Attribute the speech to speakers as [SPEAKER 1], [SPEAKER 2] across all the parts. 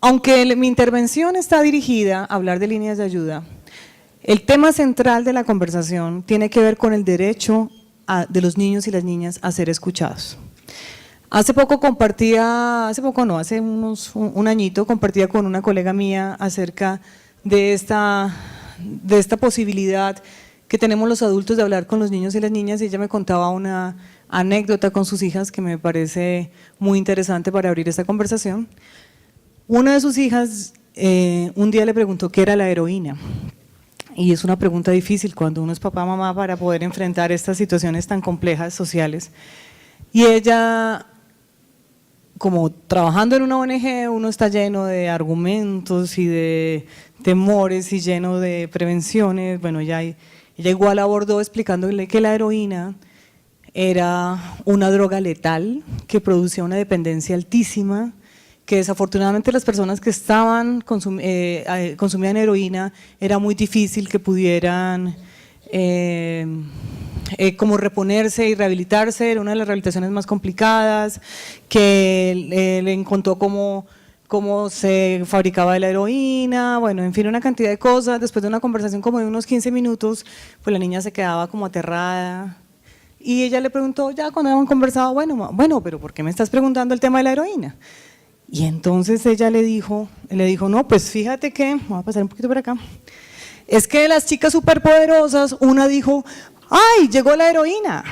[SPEAKER 1] Aunque mi intervención está dirigida a hablar de líneas de ayuda, el tema central de la conversación tiene que ver con el derecho de los niños y las niñas a ser escuchados. Hace un añito compartía con una colega mía acerca de esta posibilidad que tenemos los adultos de hablar con los niños y las niñas, y ella me contaba una anécdota con sus hijas que me parece muy interesante para abrir esta conversación. Una de sus hijas un día le preguntó qué era la heroína, y es una pregunta difícil cuando uno es papá o mamá para poder enfrentar estas situaciones tan complejas sociales. Y ella, como trabajando en una ONG, uno está lleno de argumentos y de temores y lleno de prevenciones. Bueno, ella igual abordó explicándole que la heroína era una droga letal que producía una dependencia altísima, que desafortunadamente las personas que consumían heroína era muy difícil que pudieran como reponerse y rehabilitarse, era una de las rehabilitaciones más complicadas, que le contó cómo se fabricaba la heroína, bueno, en fin, una cantidad de cosas. Después de una conversación como de unos 15 minutos, pues la niña se quedaba como aterrada, y ella le preguntó, ya cuando habían conversado, bueno, pero ¿por qué me estás preguntando el tema de la heroína? Y entonces ella le dijo, no, pues fíjate que, voy a pasar un poquito por acá, es que de las chicas superpoderosas, una dijo, ¡ay, llegó la heroína!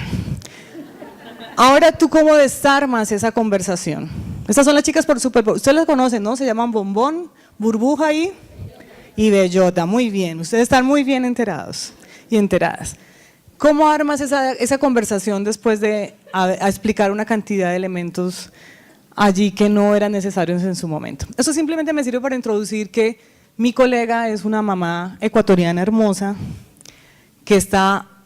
[SPEAKER 1] Ahora, ¿tú cómo desarmas esa conversación? Estas son las chicas superpoderosas, ustedes las conocen, ¿no? Se llaman Bombón, Burbuja y Bellota, muy bien, ustedes están muy bien enterados y enteradas. ¿Cómo armas esa conversación después de explicar una cantidad de elementos allí que no eran necesarios en su momento? Eso simplemente me sirve para introducir que mi colega es una mamá ecuatoriana hermosa que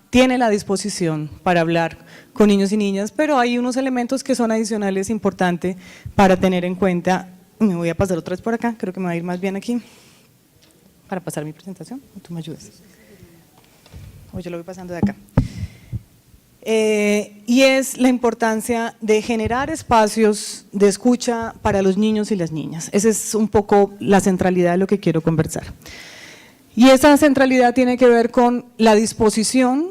[SPEAKER 1] tiene la disposición para hablar con niños y niñas, pero hay unos elementos que son adicionales importantes para tener en cuenta. Me voy a pasar otra vez por acá, creo que me va a ir más bien aquí para pasar mi presentación, o tú me ayudas. O yo lo voy pasando de acá. Y es la importancia de generar espacios de escucha para los niños y las niñas. Esa es un poco la centralidad de lo que quiero conversar. Y esa centralidad tiene que ver con la disposición,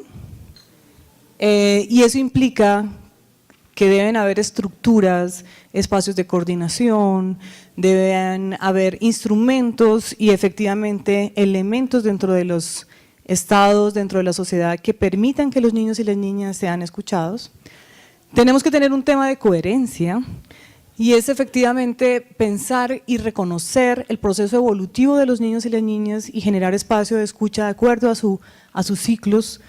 [SPEAKER 1] y eso implica que deben haber estructuras, espacios de coordinación, deben haber instrumentos y efectivamente elementos dentro de los estados, dentro de la sociedad, que permitan que los niños y las niñas sean escuchados. Tenemos que tener un tema de coherencia, y es efectivamente pensar y reconocer el proceso evolutivo de los niños y las niñas y generar espacio de escucha de acuerdo a sus ciclos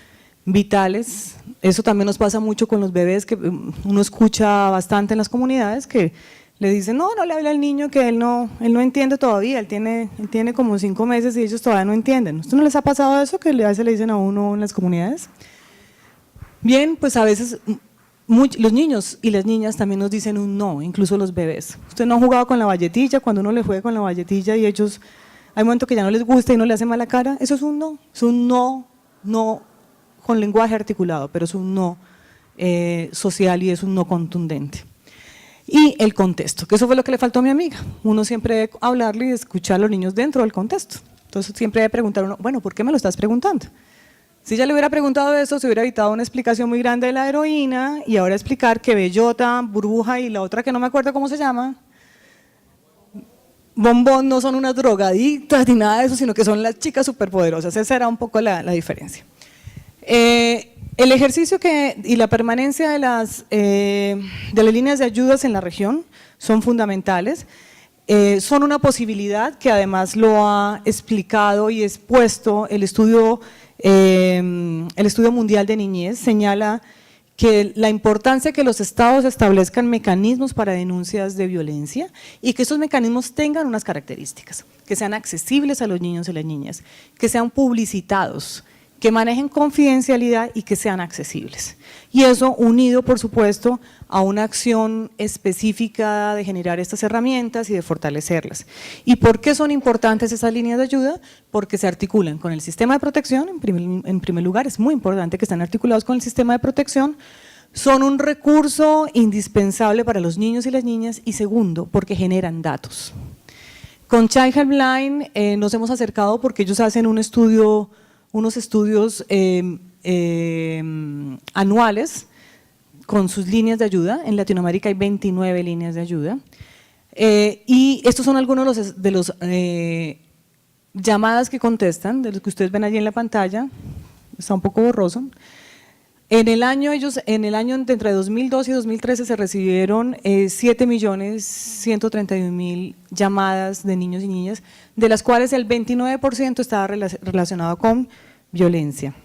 [SPEAKER 1] vitales. Eso también nos pasa mucho con los bebés, que uno escucha bastante en las comunidades, que le dicen, no le habla al niño que él no entiende todavía, él tiene como 5 meses y ellos todavía no entienden. ¿Esto no les ha pasado eso que a veces le dicen a uno en las comunidades? Bien, pues a veces los niños y las niñas también nos dicen un no, incluso los bebés. Usted no ha jugado con la valletilla, cuando uno le juega con la valletilla y ellos, hay un momento que ya no les gusta y no le hace mala cara, eso es un no con lenguaje articulado, pero es un no social y es un no contundente. Y el contexto, que eso fue lo que le faltó a mi amiga. Uno siempre debe hablarle y escuchar a los niños dentro del contexto. Entonces siempre debe preguntar uno, bueno, ¿por qué me lo estás preguntando? Si ella le hubiera preguntado eso, se hubiera evitado una explicación muy grande de la heroína, y ahora explicar que Bellota, Burbuja y la otra que no me acuerdo cómo se llama, Bombón, no son unas drogadictas ni nada de eso, sino que son las chicas superpoderosas. Esa era un poco la diferencia. El ejercicio y la permanencia de las líneas de ayudas en la región son fundamentales, son una posibilidad que además lo ha explicado y expuesto el estudio mundial de niñez. Señala que la importancia que los estados establezcan mecanismos para denuncias de violencia y que esos mecanismos tengan unas características, que sean accesibles a los niños y las niñas, que sean publicitados, que manejen confidencialidad y que sean accesibles. Y eso unido, por supuesto, a una acción específica de generar estas herramientas y de fortalecerlas. ¿Y por qué son importantes esas líneas de ayuda? Porque se articulan con el sistema de protección, en primer lugar, es muy importante que estén articulados con el sistema de protección, son un recurso indispensable para los niños y las niñas, y segundo, porque generan datos. Con Child Helpline nos hemos acercado porque ellos hacen unos estudios anuales con sus líneas de ayuda. En Latinoamérica hay 29 líneas de ayuda. Y estos son algunos de los llamadas que contestan, de los que ustedes ven allí en la pantalla. Está un poco borroso. En el año entre 2012 y 2013 se recibieron 7.131.000 llamadas de niños y niñas, de las cuales el 29% estaba relacionado con violencia.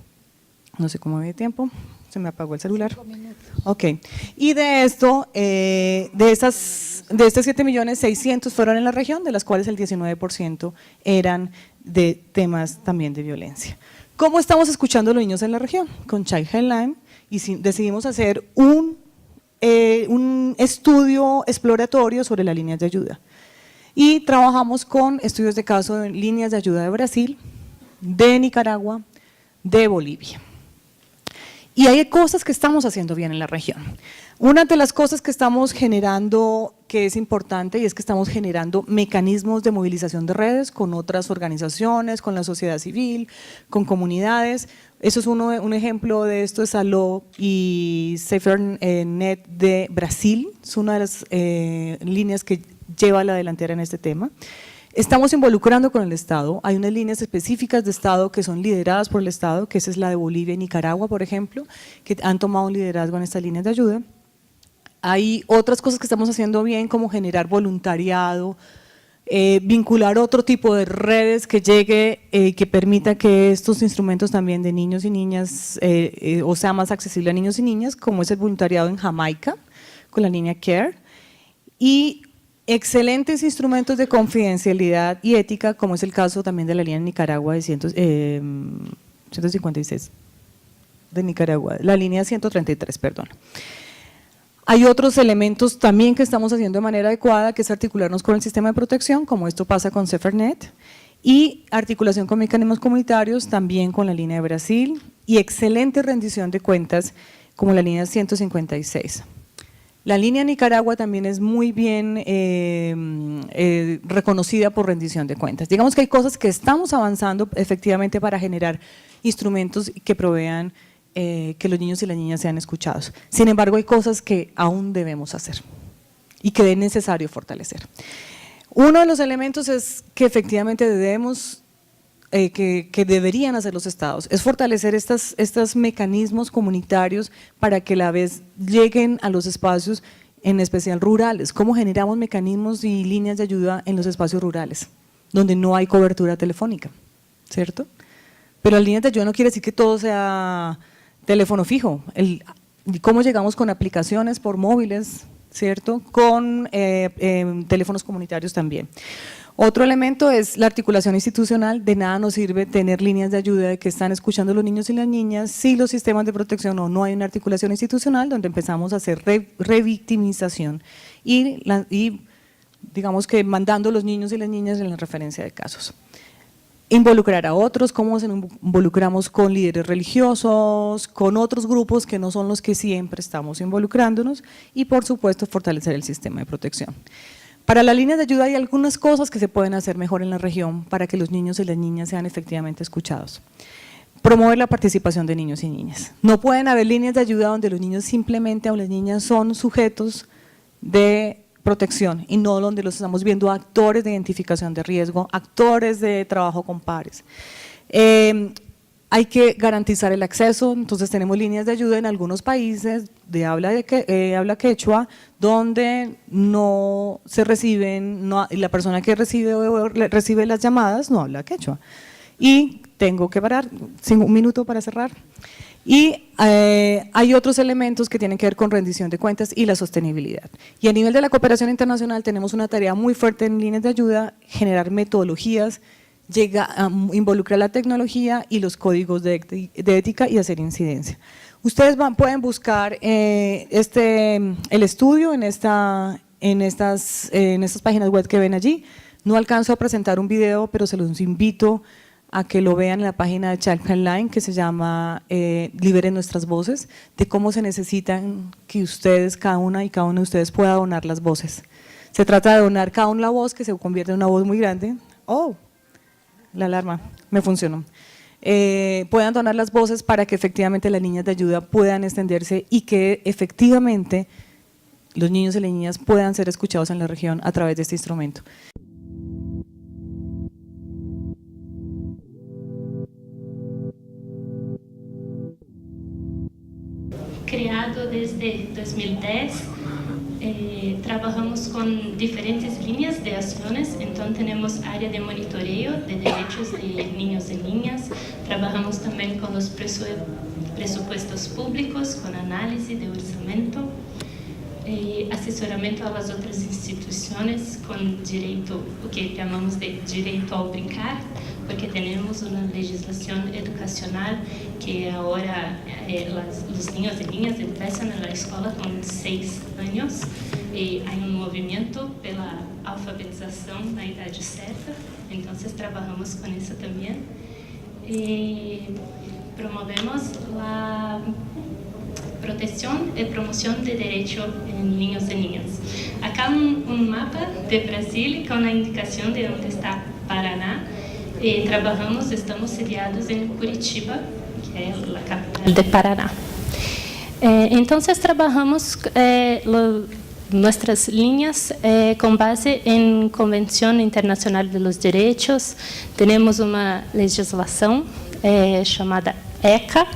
[SPEAKER 1] No sé cómo ve tiempo, se me apagó el celular. Ok, y de esto, de estos 7.600.000 fueron en la región, de las cuales el 19% eran de temas también de violencia. ¿Cómo estamos escuchando a los niños en la región? Con Child Helpline, y decidimos hacer un estudio exploratorio sobre las líneas de ayuda. Y trabajamos con estudios de caso en líneas de ayuda de Brasil, de Nicaragua, de Bolivia. Y hay cosas que estamos haciendo bien en la región. Una de las cosas que estamos generando que es importante y es que estamos generando mecanismos de movilización de redes con otras organizaciones, con la sociedad civil, con comunidades. Eso es un ejemplo de esto, es ALO y SaferNet de Brasil, es una de las líneas que lleva la delantera en este tema. Estamos involucrando con el Estado, hay unas líneas específicas de Estado que son lideradas por el Estado, que esa es la de Bolivia y Nicaragua, por ejemplo, que han tomado un liderazgo en estas líneas de ayuda. Hay otras cosas que estamos haciendo bien, como generar voluntariado, vincular otro tipo de redes que llegue, que permita que estos instrumentos también de niños y niñas, o sea más accesible a niños y niñas, como es el voluntariado en Jamaica, con la línea CARE, y excelentes instrumentos de confidencialidad y ética, como es el caso también de la línea en Nicaragua de 156, de Nicaragua, la línea 133, perdón. Hay otros elementos también que estamos haciendo de manera adecuada, que es articularnos con el sistema de protección, como esto pasa con SaferNet, y articulación con mecanismos comunitarios, también con la línea de Brasil, y excelente rendición de cuentas, como la línea 156. La línea de Nicaragua también es muy bien reconocida por rendición de cuentas. Digamos que hay cosas que estamos avanzando efectivamente para generar instrumentos que provean que los niños y las niñas sean escuchados. Sin embargo, hay cosas que aún debemos hacer y que es necesario fortalecer. Uno de los elementos es que efectivamente debemos, que deberían hacer los estados, es fortalecer estos mecanismos comunitarios para que a la vez lleguen a los espacios, en especial rurales. ¿Cómo generamos mecanismos y líneas de ayuda en los espacios rurales, donde no hay cobertura telefónica, ¿cierto? Pero las líneas de ayuda no quiere decir que todo sea teléfono fijo. ¿Cómo llegamos con aplicaciones por móviles, cierto? Con teléfonos comunitarios también. Otro elemento es la articulación institucional. De nada nos sirve tener líneas de ayuda de que están escuchando los niños y las niñas si los sistemas de protección o no hay una articulación institucional donde empezamos a hacer revictimización y digamos que mandando a los niños y las niñas en la referencia de casos. Involucrar a otros, cómo nos involucramos con líderes religiosos, con otros grupos que no son los que siempre estamos involucrándonos y por supuesto fortalecer el sistema de protección. Para las líneas de ayuda hay algunas cosas que se pueden hacer mejor en la región para que los niños y las niñas sean efectivamente escuchados. Promover la participación de niños y niñas. No pueden haber líneas de ayuda donde los niños simplemente o las niñas son sujetos de protección y no donde los estamos viendo actores de identificación de riesgo, actores de trabajo con pares. Hay que garantizar el acceso, entonces tenemos líneas de ayuda en algunos países de habla quechua donde no se reciben, la persona que recibe las llamadas no habla quechua. Y tengo que parar, un minuto para cerrar. Y hay otros elementos que tienen que ver con rendición de cuentas y la sostenibilidad. Y a nivel de la cooperación internacional tenemos una tarea muy fuerte en líneas de ayuda, generar metodologías, involucrar la tecnología y los códigos de ética y hacer incidencia. Ustedes pueden buscar el estudio en estas páginas web que ven allí. No alcanzo a presentar un video, pero se los invito a que lo vean en la página de Child Helpline que se llama Liberen Nuestras Voces, de cómo se necesitan que ustedes, cada uno de ustedes pueda donar las voces Se trata de donar cada uno la voz, que se convierte en una voz muy grande. ¡Oh! La alarma, me funcionó. Puedan donar las voces para que efectivamente las líneas de ayuda puedan extenderse y que efectivamente los niños y las niñas puedan ser escuchados en la región a través de este instrumento.
[SPEAKER 2] Creado desde 2010, trabajamos con diferentes líneas de acciones, entonces tenemos área de monitoreo de derechos de niños y niñas, trabajamos también con los presupuestos públicos, con análisis de orçamento, asesoramento a las otras instituciones con derecho, o que llamamos de derecho ao brincar, porque tenemos una legislación educacional que ahora los niños y niñas empiezan en la escuela con 6 años y hay un movimiento de la alfabetización en la edad certa, entonces trabajamos con eso también. Promovemos la protección y promoción de derechos en niños y niñas. Acá un mapa de Brasil con la indicación de dónde está Paraná. Trabajamos, estamos sediados en Curitiba, que es la capital de Paraná. Entonces trabajamos nuestras líneas con base en Convención Internacional de los Derechos. Tenemos una legislación chamada ECA,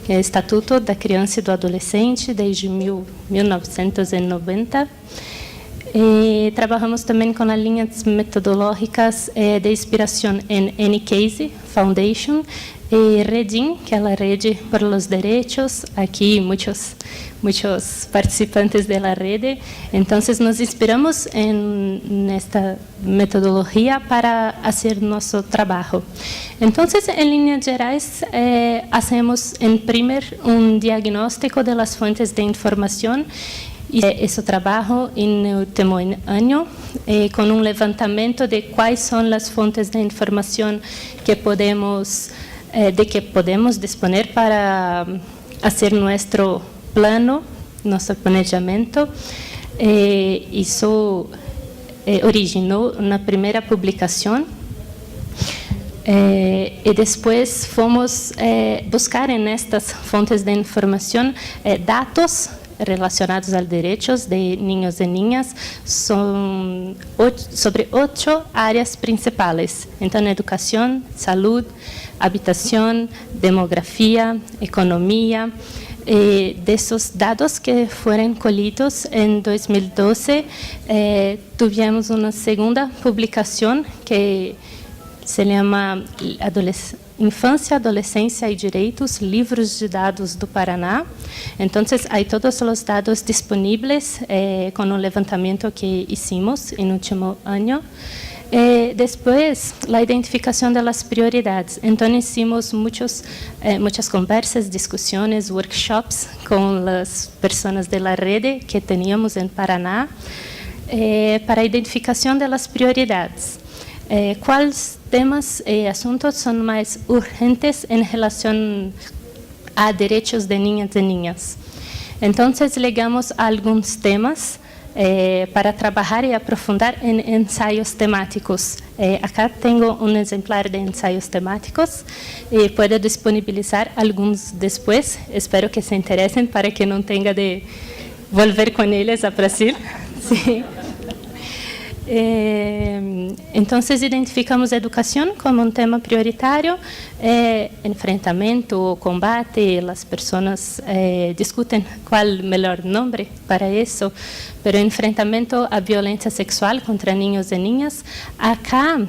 [SPEAKER 2] que é o Estatuto da Criança e do Adolescente, desde 1990. Trabajamos também com as linhas metodológicas de inspiração em N-Case Foundation e Redim, que é a Rede por los Derechos. Aqui muitos participantes da rede. Então, nos inspiramos nesta metodologia para fazer nosso trabalho. Então, em linhas gerais, hacemos, em primeiro, diagnóstico das fontes de informação. E esse trabalho em último ano, com levantamento de quais são as fontes de informação que podemos disponer para fazer nosso plano, nosso planejamento. Isso originou na primeira publicação. E depois fomos buscar nestas fontes de informação dados relacionados aos direitos de niños e niñas sobre 8 áreas principais. Então, educação, saúde, habitação, demografia, economia. Desses dados que foram colhidos em 2012, tivemos uma segunda publicação que se chama Infância, Adolescência e Direitos, Livros de Dados do Paraná. Então, há todos os dados disponíveis com o levantamento que hicimos no último ano. Depois, a identificação das prioridades. Então, hicimos muitas conversas, discussões, workshops com as pessoas da rede que tínhamos em Paraná para a identificação das prioridades. Quais temas e assuntos são mais urgentes em relação a direitos de niñas e niñas? Então, ligamos a alguns temas para trabalhar e aprofundar em ensaios temáticos. Acá tenho exemplar de ensaios temáticos e posso disponibilizar alguns depois. Espero que se interessem para que não tenha de volver com eles a Brasil. Sim. Então, identificamos a educação como tema prioritário, enfrentamento, combate, as pessoas discutem qual o melhor nome para isso, mas enfrentamento à violência sexual contra niños e niñas. Acá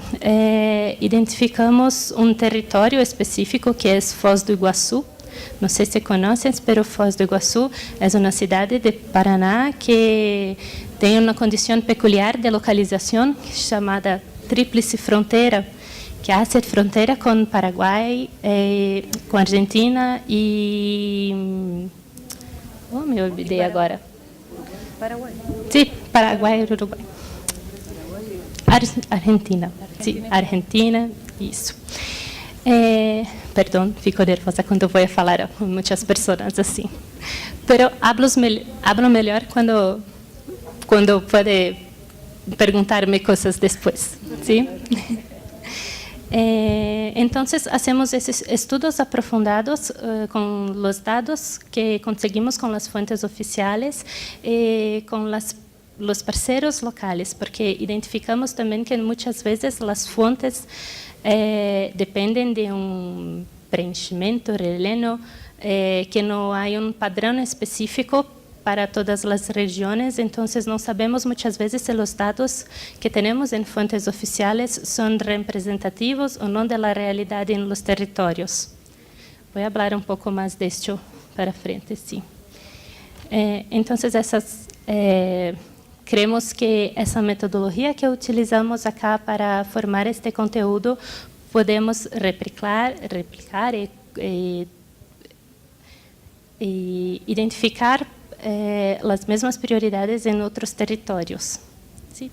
[SPEAKER 2] identificamos território específico que é Foz do Iguaçu. Não sei se conhecem, mas Foz do Iguaçu é uma cidade de Paraná que tem uma condição peculiar de localização chamada Tríplice Fronteira, que hace fronteira com Paraguai, com Argentina e... me olvidei agora.
[SPEAKER 3] Paraguai.
[SPEAKER 2] Sim, Paraguai e Uruguai. Argentina. Sim, Argentina, isso. Perdão, fico nervosa quando vou falar com muitas pessoas assim. Pero hablo melhor quando pode preguntarme cosas después, ¿sí? Entonces hacemos esos estudios aprofundados con los datos que conseguimos con las fuentes oficiales, con los parceros locales, porque identificamos también que muchas veces las fuentes dependen de un preenchimiento, relleno, que no hay un padrón específico para todas las regiones, entonces no sabemos muchas veces si los datos que tenemos en fuentes oficiales son representativos o no de la realidad en los territorios. Voy a hablar un poco más de esto para frente, sí. Entonces, creemos que esa metodología que utilizamos acá para formar este conteúdo podemos replicar y identificar las mismas prioridades en otros territorios. ¿Sí?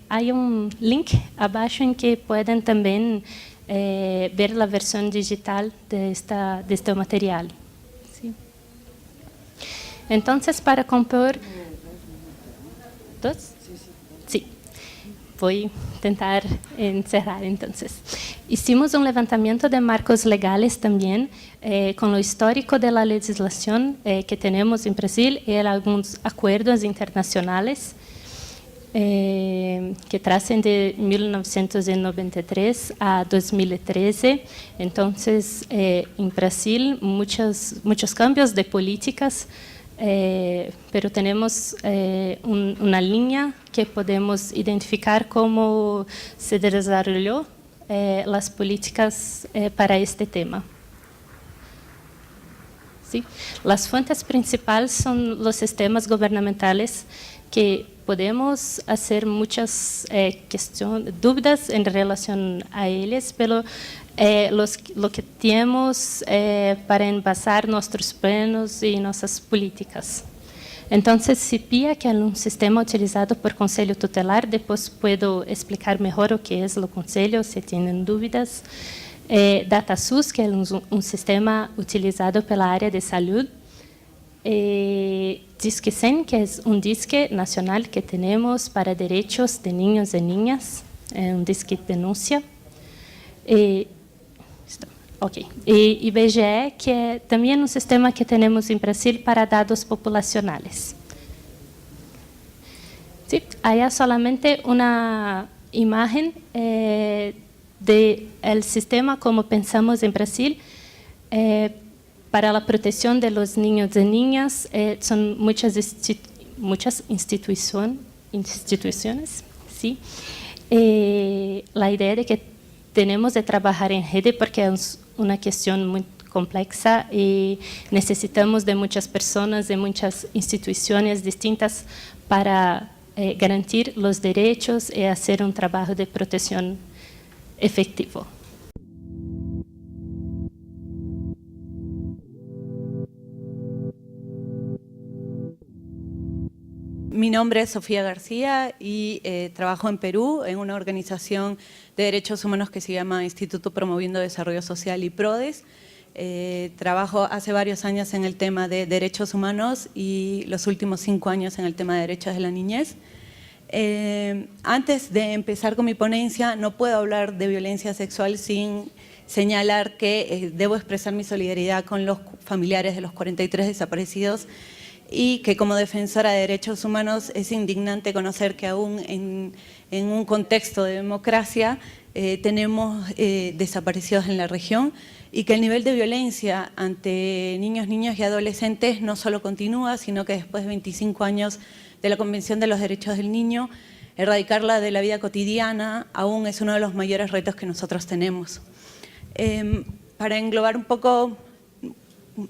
[SPEAKER 2] Hay un link abajo en que pueden también ver la versión digital de este material. ¿Sí? Entonces, para compor... ¿Dos? Sí. Voy a intentar encerrar entonces. Hicimos un levantamiento de marcos legales también, con lo histórico de la legislación que tenemos en Brasil y algunos acuerdos internacionales que tracen de 1993 a 2013. Entonces, en Brasil, muchos cambios de políticas, pero tenemos una línea que podemos identificar cómo se desarrolló las políticas para este tema. ¿Sí? Las fuentes principales son los sistemas gubernamentales que podemos hacer muchas dudas en relación a ellos, pero lo que tenemos para envasar nuestros planos y nuestras políticas. Entonces, CIPIA, que es un sistema utilizado por Conselho Tutelar, después puedo explicar mejor lo que es el Conselho, si tienen dudas. DataSUS, que es un sistema utilizado pela área de salud. Disque 100, que es un disque nacional que tenemos para derechos de niños y niñas, un disque de denuncia. Y IBGE, que es también un sistema que tenemos en Brasil para datos populacionales. ¿Sí? Hay solamente una imagen del sistema como pensamos en Brasil. Para la protección de los niños y niñas, son muchas instituciones. ¿Sí? La idea de que tenemos de trabajar en red porque es una cuestión muy compleja y necesitamos de muchas personas, de muchas instituciones distintas para garantir los derechos y hacer un trabajo de protección efectivo.
[SPEAKER 3] Mi nombre es Sofía García y trabajo en Perú en una organización de derechos humanos que se llama Instituto Promoviendo Desarrollo Social y PRODES. Trabajo hace varios años en el tema de derechos humanos y los últimos 5 años en el tema de derechos de la niñez. Antes de empezar con mi ponencia, no puedo hablar de violencia sexual sin señalar que debo expresar mi solidaridad con los familiares de los 43 desaparecidos y que como defensora de derechos humanos es indignante conocer que aún en un contexto de democracia tenemos desaparecidos en la región y que el nivel de violencia ante niños, niñas y adolescentes no solo continúa, sino que después de 25 años de la Convención de los Derechos del Niño, erradicarla de la vida cotidiana aún es uno de los mayores retos que nosotros tenemos. Para englobar un poco,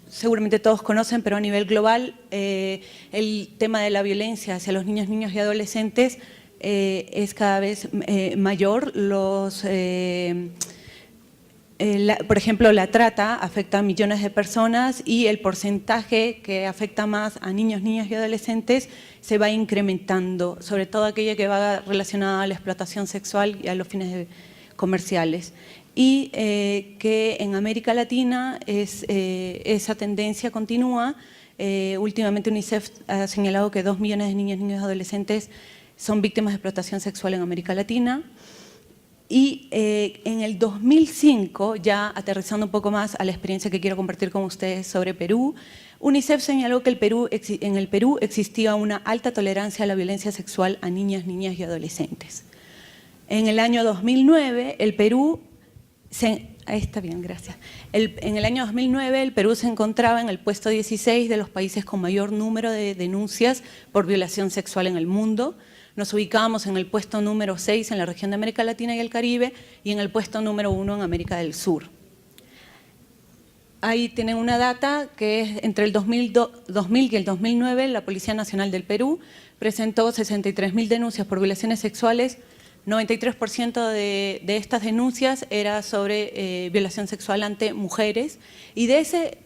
[SPEAKER 3] seguramente todos conocen, pero a nivel global, el tema de la violencia hacia los niños, niñas y adolescentes es cada vez mayor. Por ejemplo, la trata afecta a millones de personas y el porcentaje que afecta más a niños, niñas y adolescentes se va incrementando, sobre todo aquella que va relacionada a la explotación sexual y a los fines comerciales. Y que en América Latina esa tendencia continúa Últimamente UNICEF ha señalado que 2 millones de niñas, niños y adolescentes son víctimas de explotación sexual en América Latina. Y en el 2005, ya aterrizando un poco más a la experiencia que quiero compartir con ustedes sobre Perú, UNICEF señaló que en el Perú existía una alta tolerancia a la violencia sexual a niñas, niñas y adolescentes. En el año 2009, el Perú en el año 2009, el Perú se encontraba en el puesto 16 de los países con mayor número de denuncias por violación sexual en el mundo. Nos ubicábamos en el puesto número 6 en la región de América Latina y el Caribe y en el puesto número 1 en América del Sur. Ahí tienen una data que es entre el 2000 y el 2009, la Policía Nacional del Perú presentó 63.000 denuncias por violaciones sexuales. 93% de estas denuncias era sobre violación sexual ante mujeres y de ese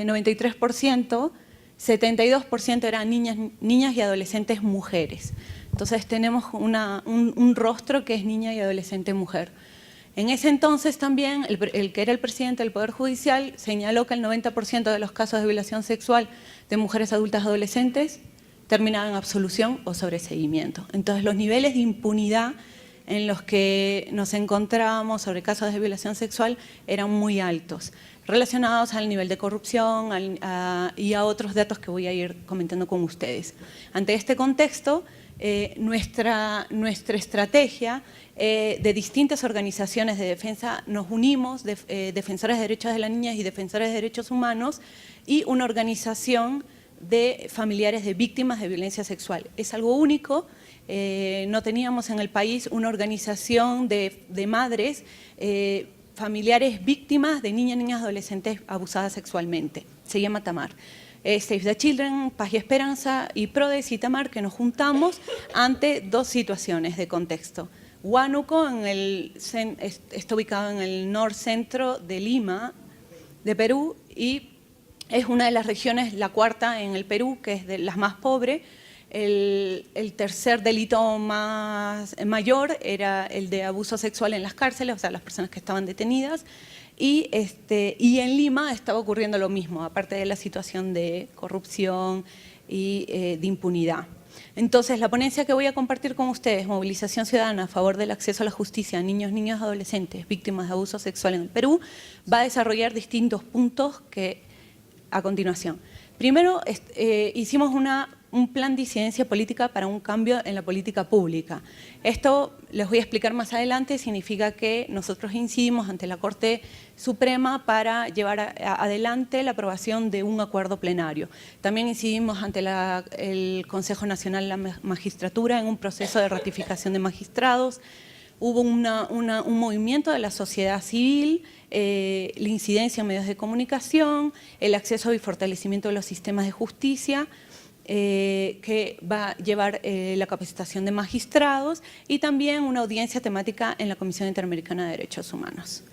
[SPEAKER 3] 93%, 72% eran niñas y adolescentes mujeres. Entonces tenemos un rostro que es niña y adolescente mujer. En ese entonces también el que era el presidente del Poder Judicial señaló que el 90% de los casos de violación sexual de mujeres adultas adolescentes terminaban en absolución o sobreseimiento. Entonces los niveles de impunidad en los que nos encontrábamos sobre casos de violación sexual eran muy altos, relacionados al nivel de corrupción y a otros datos que voy a ir comentando con ustedes. Ante este contexto, nuestra estrategia de distintas organizaciones de defensa, nos unimos, defensores de derechos de las niñas y defensores de derechos humanos, y una organización de familiares de víctimas de violencia sexual. Es algo único, no teníamos en el país una organización de madres, familiares víctimas de niñas, niñas, adolescentes abusadas sexualmente. Se llama TAMAR. Save the Children, Paz y Esperanza y PRODES y TAMAR, que nos juntamos ante dos situaciones de contexto. Huánuco está ubicado en el norcentro de Lima, de Perú, y es una de las regiones, la cuarta en el Perú, que es de las más pobres. El tercer delito mayor era el de abuso sexual en las cárceles, o sea, las personas que estaban detenidas. Y en Lima estaba ocurriendo lo mismo, aparte de la situación de corrupción y de impunidad. Entonces, la ponencia que voy a compartir con ustedes, Movilización Ciudadana a favor del acceso a la justicia a niños, niñas, adolescentes, víctimas de abuso sexual en el Perú, va a desarrollar distintos puntos que a continuación. Primero, hicimos un plan de incidencia política para un cambio en la política pública. Esto, les voy a explicar más adelante, significa que nosotros incidimos ante la Corte Suprema para llevar adelante la aprobación de un acuerdo plenario. También incidimos ante el Consejo Nacional de la Magistratura en un proceso de ratificación de magistrados. Hubo un movimiento de la sociedad civil, la incidencia en medios de comunicación, el acceso y fortalecimiento de los sistemas de justicia, que va a llevar la capacitación de magistrados y también una audiencia temática en la Comisión Interamericana de Derechos Humanos.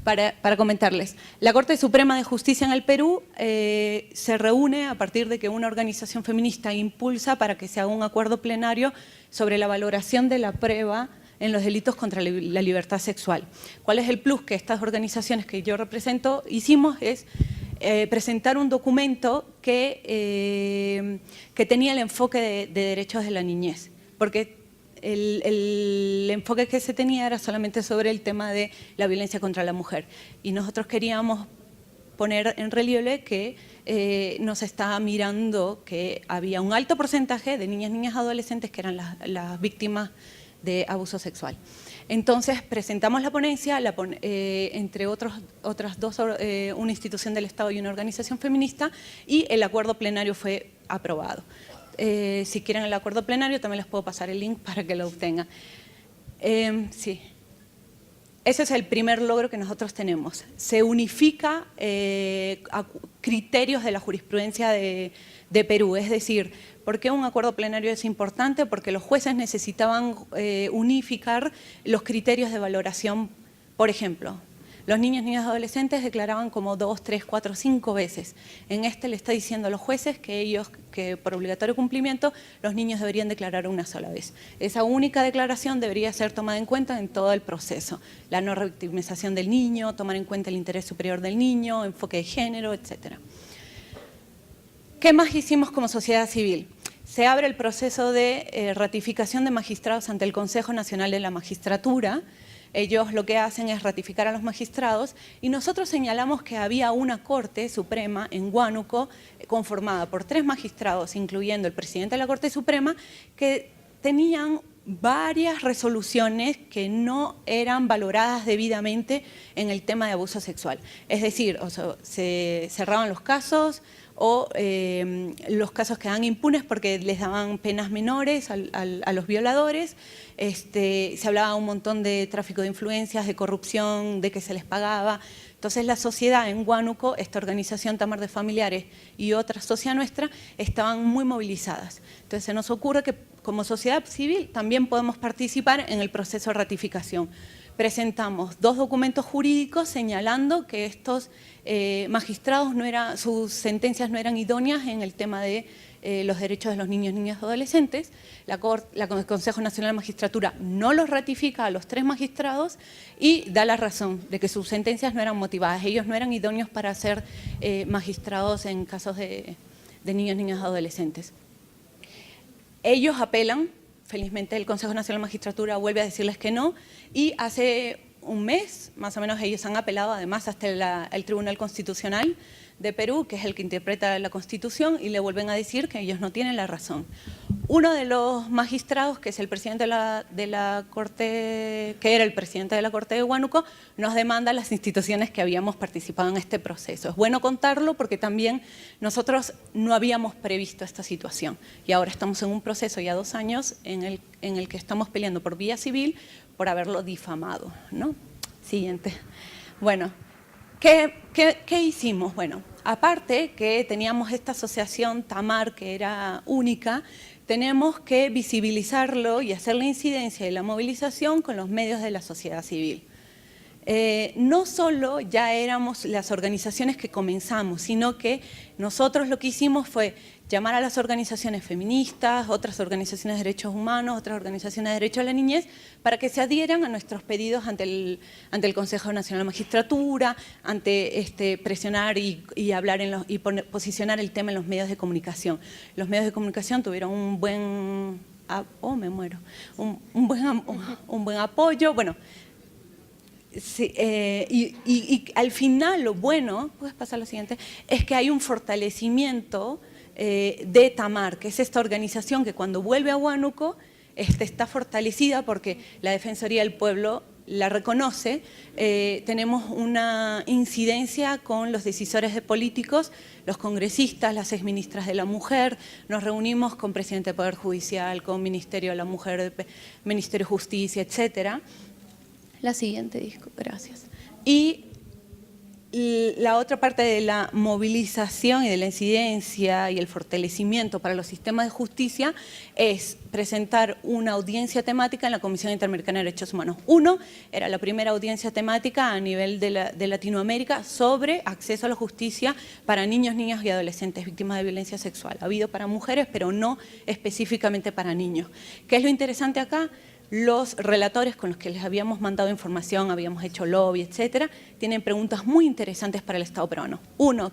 [SPEAKER 3] Para comentarles, la Corte Suprema de Justicia en el Perú se reúne a partir de que una organización feminista impulsa para que se haga un acuerdo plenario sobre la valoración de la prueba en los delitos contra la libertad sexual. ¿Cuál es el plus que estas organizaciones que yo represento hicimos? Es presentar un documento que tenía el enfoque de derechos de la niñez, porque el enfoque que se tenía era solamente sobre el tema de la violencia contra la mujer, y nosotros queríamos poner en relieve que nos estaba mirando que había un alto porcentaje de niñas, niñas, adolescentes que eran las víctimas de abuso sexual. Entonces presentamos la ponencia, entre otras dos, una institución del Estado y una organización feminista, y el acuerdo plenario fue aprobado. Si quieren el acuerdo plenario también les puedo pasar el link para que lo obtengan. Sí. Ese es el primer logro que nosotros tenemos. Se unifica a criterios de la jurisprudencia de Perú, es decir, ¿por qué un acuerdo plenario es importante? Porque los jueces necesitaban unificar los criterios de valoración. Por ejemplo, Los niños, niñas y adolescentes declaraban como 2, 3, 4, 5 veces. En este le está diciendo a los jueces que por obligatorio cumplimiento los niños deberían declarar una sola vez. Esa única declaración debería ser tomada en cuenta en todo el proceso. La no revictimización del niño, tomar en cuenta el interés superior del niño, enfoque de género, etc. ¿Qué más hicimos como sociedad civil? Se abre el proceso de ratificación de magistrados ante el Consejo Nacional de la Magistratura. Ellos lo que hacen es ratificar a los magistrados y nosotros señalamos que había una Corte Suprema en Huánuco conformada por 3 magistrados, incluyendo el presidente de la Corte Suprema, que tenían varias resoluciones que no eran valoradas debidamente en el tema de abuso sexual. Es decir, se cerraban los casos, o los casos quedaban impunes porque les daban penas menores a los violadores. Se hablaba un montón de tráfico de influencias, de corrupción, de que se les pagaba. Entonces la sociedad en Huánuco, esta organización Tamar de Familiares y otra socia nuestra, estaban muy movilizadas. Entonces se nos ocurre que como sociedad civil también podemos participar en el proceso de ratificación. Presentamos 2 documentos jurídicos señalando que estos magistrados sus sentencias no eran idóneas en el tema de los derechos de los niños, niñas y adolescentes. El Consejo Nacional de Magistratura no los ratifica a los 3 magistrados y da la razón de que sus sentencias no eran motivadas. Ellos no eran idóneos para ser magistrados en casos de niños, niñas y adolescentes. Ellos apelan. Felizmente el Consejo Nacional de Magistratura vuelve a decirles que no y hace un mes, más o menos, ellos han apelado además hasta el Tribunal Constitucional de Perú, que es el que interpreta la Constitución, y le vuelven a decir que ellos no tienen la razón. Uno de los magistrados, que es el presidente de la Corte, que era el presidente de la Corte de Huánuco, nos demanda a las instituciones que habíamos participado en este proceso. Es bueno contarlo porque también nosotros no habíamos previsto esta situación y ahora estamos en un proceso ya 2 años en el que estamos peleando por vía civil por haberlo difamado, ¿no? Siguiente. Bueno, ¿qué hicimos? Bueno, aparte que teníamos esta asociación Tamar que era única, tenemos que visibilizarlo y hacer la incidencia y la movilización con los medios de la sociedad civil. No solo ya éramos las organizaciones que comenzamos, sino que nosotros lo que hicimos fue llamar a las organizaciones feministas, otras organizaciones de derechos humanos, otras organizaciones de derechos de la niñez, para que se adhieran a nuestros pedidos ante el Consejo Nacional de Magistratura, ante presionar y hablar posicionar el tema en los medios de comunicación. Los medios de comunicación tuvieron un buen apoyo. Bueno, sí, y al final lo bueno, puedes pasar a lo siguiente, es que hay un fortalecimiento de Tamar, que es esta organización que cuando vuelve a Huánuco está fortalecida porque la Defensoría del Pueblo la reconoce. Tenemos una incidencia con los decisores de políticos, los congresistas, las exministras de la Mujer, nos reunimos con Presidente del Poder Judicial, con Ministerio de la Mujer, Ministerio de Justicia, etcétera. La siguiente disco, gracias. Y la otra parte de la movilización y de la incidencia y el fortalecimiento para los sistemas de justicia es presentar una audiencia temática en la Comisión Interamericana de Derechos Humanos. Era la primera audiencia temática a nivel de Latinoamérica sobre acceso a la justicia para niños, niñas y adolescentes víctimas de violencia sexual. Ha habido para mujeres, pero no específicamente para niños. ¿Qué es lo interesante acá? Los relatores con los que les habíamos mandado información, habíamos hecho lobby, etcétera, tienen preguntas muy interesantes para el Estado peruano.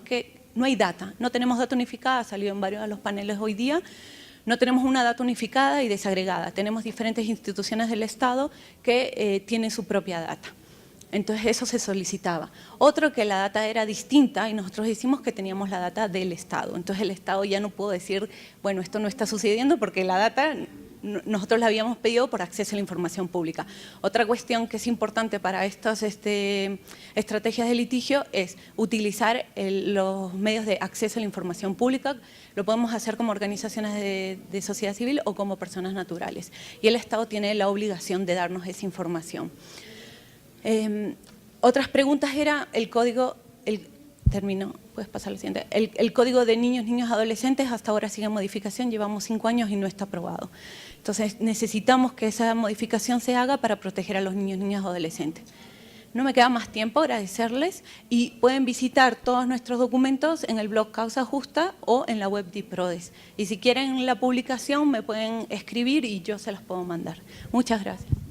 [SPEAKER 3] Que no hay data, no tenemos data unificada, ha salido en varios de los paneles hoy día, no tenemos una data unificada y desagregada, tenemos diferentes instituciones del Estado que tienen su propia data. Entonces eso se solicitaba. Otro, que la data era distinta y nosotros decimos que teníamos la data del Estado. Entonces el Estado ya no pudo decir, bueno, esto no está sucediendo porque la data nosotros la habíamos pedido por acceso a la información pública. Otra cuestión que es importante para estas estrategias de litigio es utilizar los medios de acceso a la información pública. Lo podemos hacer como organizaciones de sociedad civil o como personas naturales. Y el Estado tiene la obligación de darnos esa información. Otras preguntas era el código, termino, puedes pasar al siguiente. El código de niños, niñas, adolescentes hasta ahora sigue en modificación, llevamos 5 años y no está aprobado. Entonces necesitamos que esa modificación se haga para proteger a los niños, niñas, adolescentes. No me queda más tiempo, agradecerles, y pueden visitar todos nuestros documentos en el blog Causa Justa o en la web de IPRODES. Y si quieren la publicación me pueden escribir y yo se las puedo mandar. Muchas gracias.